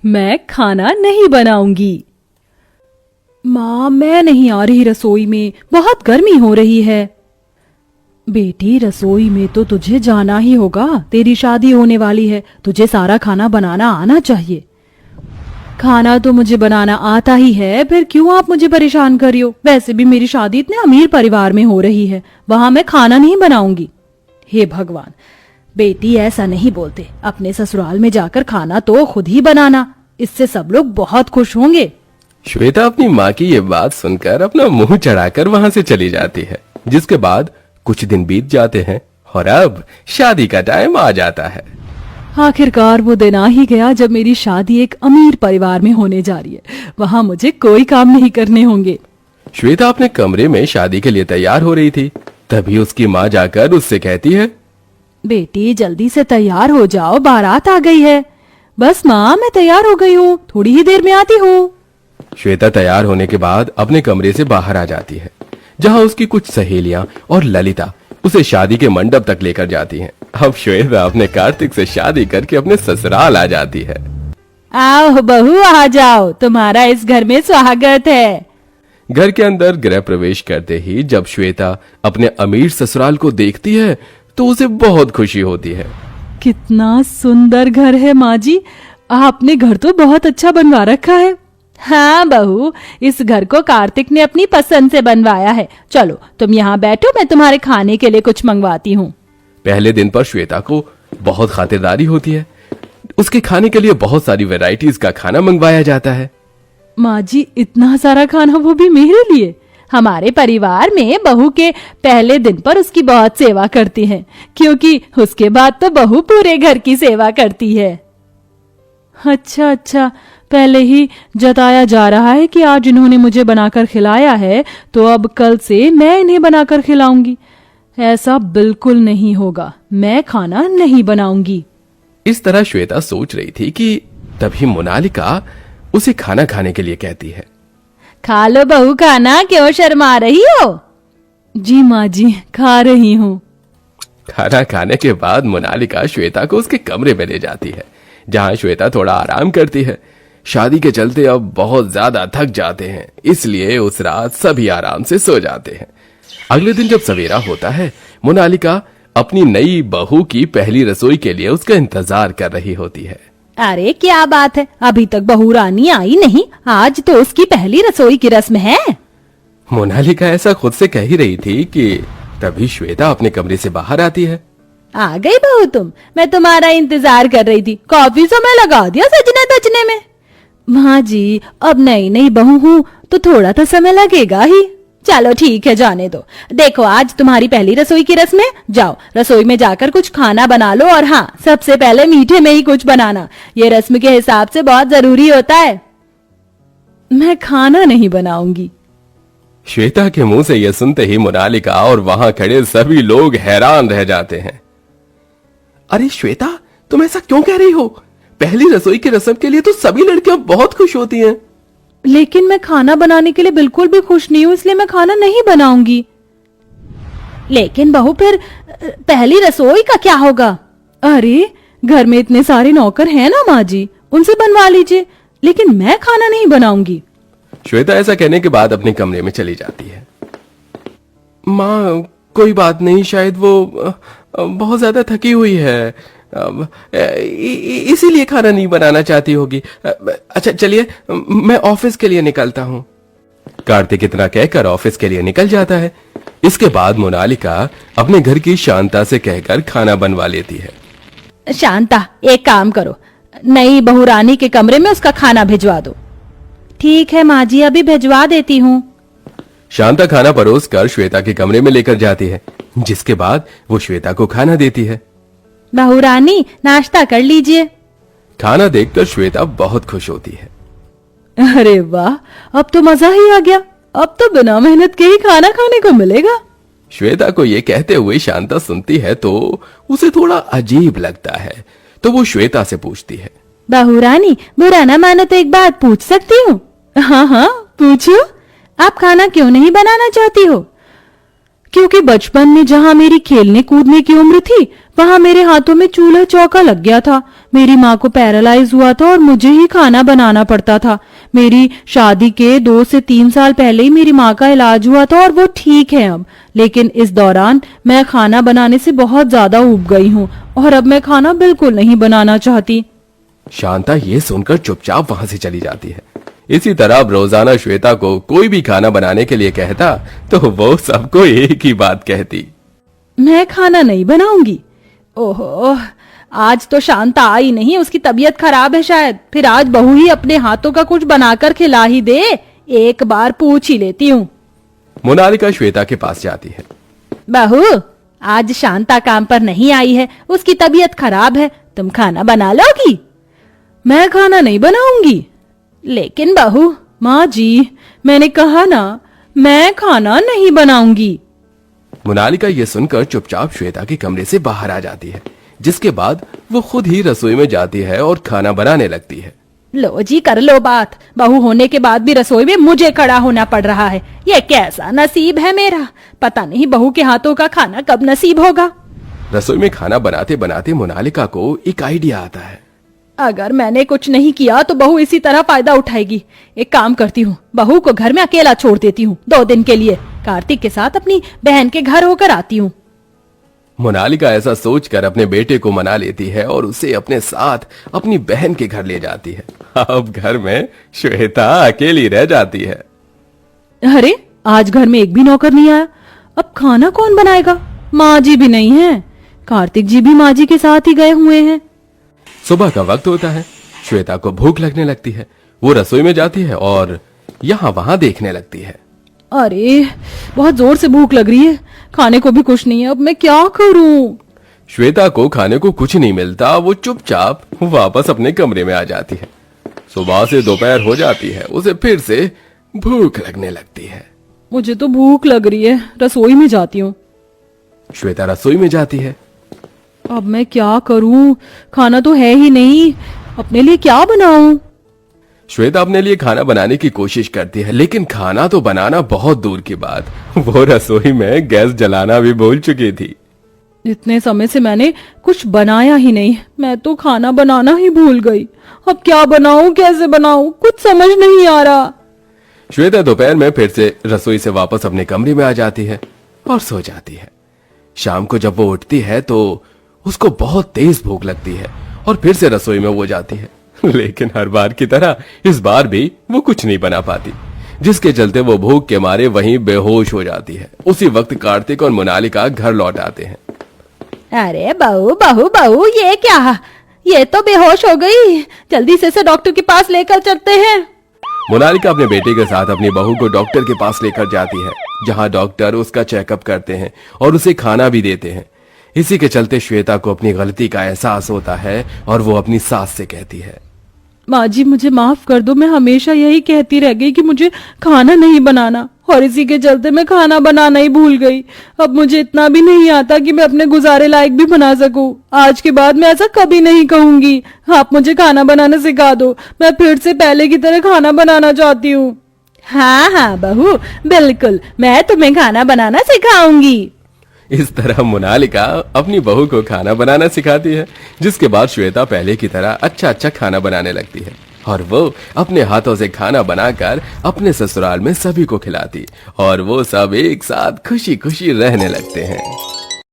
मैं खाना नहीं बनाऊंगी। माँ, मैं नहीं आ रही रसोई में, बहुत गर्मी हो रही है। बेटी, रसोई में तो तुझे जाना ही होगा, तेरी शादी होने वाली है, तुझे सारा खाना बनाना आना चाहिए। खाना तो मुझे बनाना आता ही है, फिर क्यों आप मुझे परेशान कर रही हो? वैसे भी मेरी शादी इतने अमीर परिवार में हो रही है, वहां मैं खाना नहीं बनाऊंगी। हे भगवान, बेटी ऐसा नहीं बोलते, अपने ससुराल में जाकर खाना तो खुद ही बनाना, इससे सब लोग बहुत खुश होंगे। श्वेता अपनी माँ की ये बात सुनकर अपना मुंह चढ़ाकर वहां से चली जाती है। जिसके बाद कुछ दिन बीत जाते हैं और अब शादी का टाइम आ जाता है। आखिरकार वो दिन आ ही गया जब मेरी शादी एक अमीर परिवार में होने जा रही है। वहां मुझे कोई काम नहीं करने होंगे। श्वेता अपने कमरे में शादी के लिए तैयार हो रही थी, तभी उसकी माँ जाकर उससे कहती है, बेटी जल्दी से तैयार हो जाओ, बारात आ गई है। बस माँ, मैं तैयार हो गई हूँ, थोड़ी ही देर में आती हूँ। श्वेता तैयार होने के बाद अपने कमरे से बाहर आ जाती है, जहाँ उसकी कुछ सहेलियां और ललिता उसे शादी के मंडप तक लेकर जाती हैं। अब श्वेता अपने कार्तिक से शादी करके अपने ससुराल आ जाती है। आओ बहू, आ जाओ, तुम्हारा इस घर में स्वागत है। घर के अंदर गृह प्रवेश करते ही जब श्वेता अपने अमीर ससुराल को देखती है तो उसे बहुत खुशी होती है। कितना सुंदर घर है माँ जी, आपने घर तो बहुत अच्छा बनवा रखा है। हाँ बहू, इस घर को कार्तिक ने अपनी पसंद से बनवाया है। चलो तुम यहाँ बैठो, मैं तुम्हारे खाने के लिए कुछ मंगवाती हूँ। पहले दिन पर श्वेता को बहुत खातिरदारी होती है। उसके खाने के लिए बहुत सारी वैरायटीज का खाना मंगवाया जाता है। माँ जी, इतना सारा खाना, वो भी मेरे लिए? हमारे परिवार में बहू के पहले दिन पर उसकी बहुत सेवा करती हैं, क्योंकि उसके बाद तो बहू पूरे घर की सेवा करती है। अच्छा अच्छा, पहले ही जताया जा रहा है कि आज इन्होंने मुझे बनाकर खिलाया है, तो अब कल से मैं इन्हें बनाकर खिलाऊंगी। ऐसा बिल्कुल नहीं होगा, मैं खाना नहीं बनाऊंगी। इस तरह श्वेता सोच रही थी कि तभी मोनालिका उसे खाना खाने के लिए कहती है। खा लो बहू खाना, क्यों शर्मा रही हो? जी माँ जी, खा रही हूँ। खाना खाने के बाद मोनालिका श्वेता को उसके कमरे में ले जाती है, जहाँ श्वेता थोड़ा आराम करती है। शादी के चलते अब बहुत ज्यादा थक जाते हैं, इसलिए उस रात सभी आराम से सो जाते हैं। अगले दिन जब सवेरा होता है, मोनालिका अपनी नई बहू की पहली रसोई के लिए उसका इंतजार कर रही होती है। अरे क्या बात है, अभी तक बहू रानी आई नहीं, आज तो उसकी पहली रसोई की रस्म है। मोनालिका ऐसा खुद से कह ही रही थी कि तभी श्वेता अपने कमरे से बाहर आती है। आ गई बहू तुम, मैं तुम्हारा इंतजार कर रही थी। काफी समय लगा दिया सजने धजने में। माँ जी, अब नई नई बहू हूँ तो थोड़ा तो समय लगेगा ही। चलो ठीक है, जाने दो। देखो, आज तुम्हारी पहली रसोई की रस्म है। जाओ रसोई में जाकर कुछ खाना बना लो, और हाँ, सबसे पहले मीठे में ही कुछ बनाना, ये रस्म के हिसाब से बहुत जरूरी होता है। मैं खाना नहीं बनाऊंगी। श्वेता के मुंह से यह सुनते ही मोनालिका और वहां खड़े सभी लोग हैरान रह जाते हैं। अरे श्वेता, तुम ऐसा क्यों कह रही हो? पहली रसोई की रस्म के लिए तो सभी लड़कियां बहुत खुश होती हैं। लेकिन मैं खाना बनाने के लिए बिल्कुल भी खुश नहीं हूँ, इसलिए मैं खाना नहीं बनाऊंगी। लेकिन बहू, फिर पहली रसोई का क्या होगा? अरे घर में इतने सारे नौकर हैं ना माँ जी, उनसे बनवा लीजिए, लेकिन मैं खाना नहीं बनाऊंगी। श्वेता ऐसा कहने के बाद अपने कमरे में चली जाती है। माँ, कोई बात नहीं, शायद वो बहुत ज्यादा थकी हुई है, इसीलिए खाना नहीं बनाना चाहती होगी। अच्छा चलिए, मैं ऑफिस के लिए निकलता हूँ। कार्तिक इतना कहकर ऑफिस के लिए निकल जाता है। इसके बाद मोनालिका अपने घर की शांता से कहकर खाना बनवा लेती है। शांता, एक काम करो, नई बहू रानी के कमरे में उसका खाना भिजवा दो। ठीक है माँ जी, अभी भिजवा देती हूँ। शांता खाना परोस कर श्वेता के कमरे में लेकर जाती है, जिसके बाद वो श्वेता को खाना देती है। बहू रानी, नाश्ता कर लीजिए। खाना देखकर श्वेता बहुत खुश होती है। अरे वाह, अब तो मजा ही आ गया, अब तो बिना मेहनत के ही खाना खाने को मिलेगा। श्वेता को ये कहते हुए शांता सुनती है तो उसे थोड़ा अजीब लगता है, तो वो श्वेता से पूछती है। बहू रानी, बुरा ना मानो तो एक बात पूछ सकती हूँ? हाँ हाँ, पूछो। आप खाना क्यों नहीं बनाना चाहती हो? क्योंकि बचपन में जहाँ मेरी खेलने कूदने की उम्र थी वहाँ मेरे हाथों में चूल्हा चौका लग गया था। मेरी माँ को पैरालाइज हुआ था और मुझे ही खाना बनाना पड़ता था। मेरी शादी के 2 से 3 साल पहले ही मेरी माँ का इलाज हुआ था और वो ठीक है अब। लेकिन इस दौरान मैं खाना बनाने से बहुत ज्यादा ऊब गई हूँ और अब मैं खाना बिल्कुल नहीं बनाना चाहती। शांता ये सुनकर चुपचाप वहां से चली जाती है। इसी तरह अब रोजाना श्वेता को कोई भी खाना बनाने के लिए कहता तो वो सबको एक ही बात कहती, मैं खाना नहीं बनाऊंगी। ओहो, आज तो शांता आई नहीं, उसकी तबीयत खराब है शायद। फिर आज बहू ही अपने हाथों का कुछ बनाकर खिला ही दे, एक बार पूछ ही लेती हूँ। मोनालिका श्वेता के पास जाती है। बहू, आज शांता काम पर नहीं आई है, उसकी तबीयत खराब है, तुम खाना बना लोगी? मैं खाना नहीं बनाऊंगी। लेकिन बहू। माँ जी, मैंने कहा ना, मैं खाना नहीं बनाऊंगी। मोनालिका ये सुनकर चुपचाप श्वेता के कमरे से बाहर आ जाती है, जिसके बाद वो खुद ही रसोई में जाती है और खाना बनाने लगती है। लो जी, कर लो बात। बहू होने के बाद भी रसोई में मुझे खड़ा होना पड़ रहा है। ये कैसा नसीब है मेरा, पता नहीं बहू के हाथों का खाना कब नसीब होगा। रसोई में खाना बनाते बनाते मोनालिका को एक आइडिया आता है। अगर मैंने कुछ नहीं किया तो बहू इसी तरह फायदा उठाएगी। एक काम करती हूँ, बहू को घर में अकेला छोड़ देती हूँ 2 दिन के लिए। कार्तिक के साथ अपनी बहन के घर होकर आती हूँ। मोनालिका ऐसा सोचकर अपने बेटे को मना लेती है और उसे अपने साथ अपनी बहन के घर ले जाती है। अब घर में श्वेता अकेली रह जाती है। अरे, आज घर में एक भी नौकर नहीं आया, अब खाना कौन बनाएगा? माँ जी भी नहीं है, कार्तिक जी भी माँ जी के साथ ही गए हुए हैं। सुबह का वक्त होता है। श्वेता को भूख लगने लगती है। वो रसोई में जाती है और यहाँ वहां देखने लगती है। अरे, बहुत जोर से भूख लग रही है, खाने को भी कुछ नहीं है, अब मैं क्या करूं? श्वेता को खाने को कुछ नहीं मिलता। वो चुपचाप वापस अपने कमरे में आ जाती है। सुबह से दोपहर हो जाती है, उसे फिर से भूख लगने लगती है। मुझे तो भूख लग रही है, रसोई में जाती हूँ। श्वेता रसोई में जाती है। अब मैं क्या करूं? खाना तो है ही नहीं, अपने लिए क्या बनाऊं? श्वेता अपने लिए खाना बनाने की कोशिश करती है, लेकिन खाना तो बनाना बहुत दूर की बात, वो रसोई में गैस जलाना भी भूल चुकी थी। इतने समय से मैंने कुछ बनाया ही नहीं, मैं तो खाना बनाना ही भूल गई। अब क्या बनाऊं, कैसे बनाऊं, कुछ समझ नहीं आ रहा। श्वेता दोपहर में फिर से रसोई से वापस अपने कमरे में आ जाती है और सो जाती है। शाम को जब वो उठती है तो उसको बहुत तेज भूख लगती है और फिर से रसोई में वो जाती है, लेकिन हर बार की तरह इस बार भी वो कुछ नहीं बना पाती, जिसके चलते वो भूख के मारे वहीं बेहोश हो जाती है। उसी वक्त कार्तिक और मोनालिका घर लौट आते हैं। अरे बहू बहू बहू, ये क्या? ये तो बेहोश हो गई, जल्दी से डॉक्टर के पास लेकर चलते हैं। मोनालिका अपने बेटे के साथ अपनी बहू को डॉक्टर के पास लेकर जाती है, जहां डॉक्टर उसका चेकअप करते हैं और उसे खाना भी देते हैं। इसी के चलते श्वेता को अपनी गलती का एहसास होता है और वो अपनी सास से कहती है, माँ जी मुझे माफ कर दो, मैं हमेशा यही कहती रह गई कि मुझे खाना नहीं बनाना, और इसी के चलते मैं खाना बनाना ही भूल गई। अब मुझे इतना भी नहीं आता कि मैं अपने गुजारे लायक भी बना सकूं। आज के बाद मैं ऐसा कभी नहीं कहूंगी। आप मुझे खाना बनाना सिखा दो, मैं फिर से पहले की तरह खाना बनाना चाहती हूँ। हाँ हाँ बहू, बिल्कुल, मैं तुम्हें खाना बनाना सिखाऊंगी। इस तरह मोनालिका अपनी बहू को खाना बनाना सिखाती है, जिसके बाद श्वेता पहले की तरह अच्छा अच्छा खाना बनाने लगती है और वो अपने हाथों से खाना बनाकर अपने ससुराल में सभी को खिलाती और वो सब एक साथ खुशी खुशी रहने लगते हैं।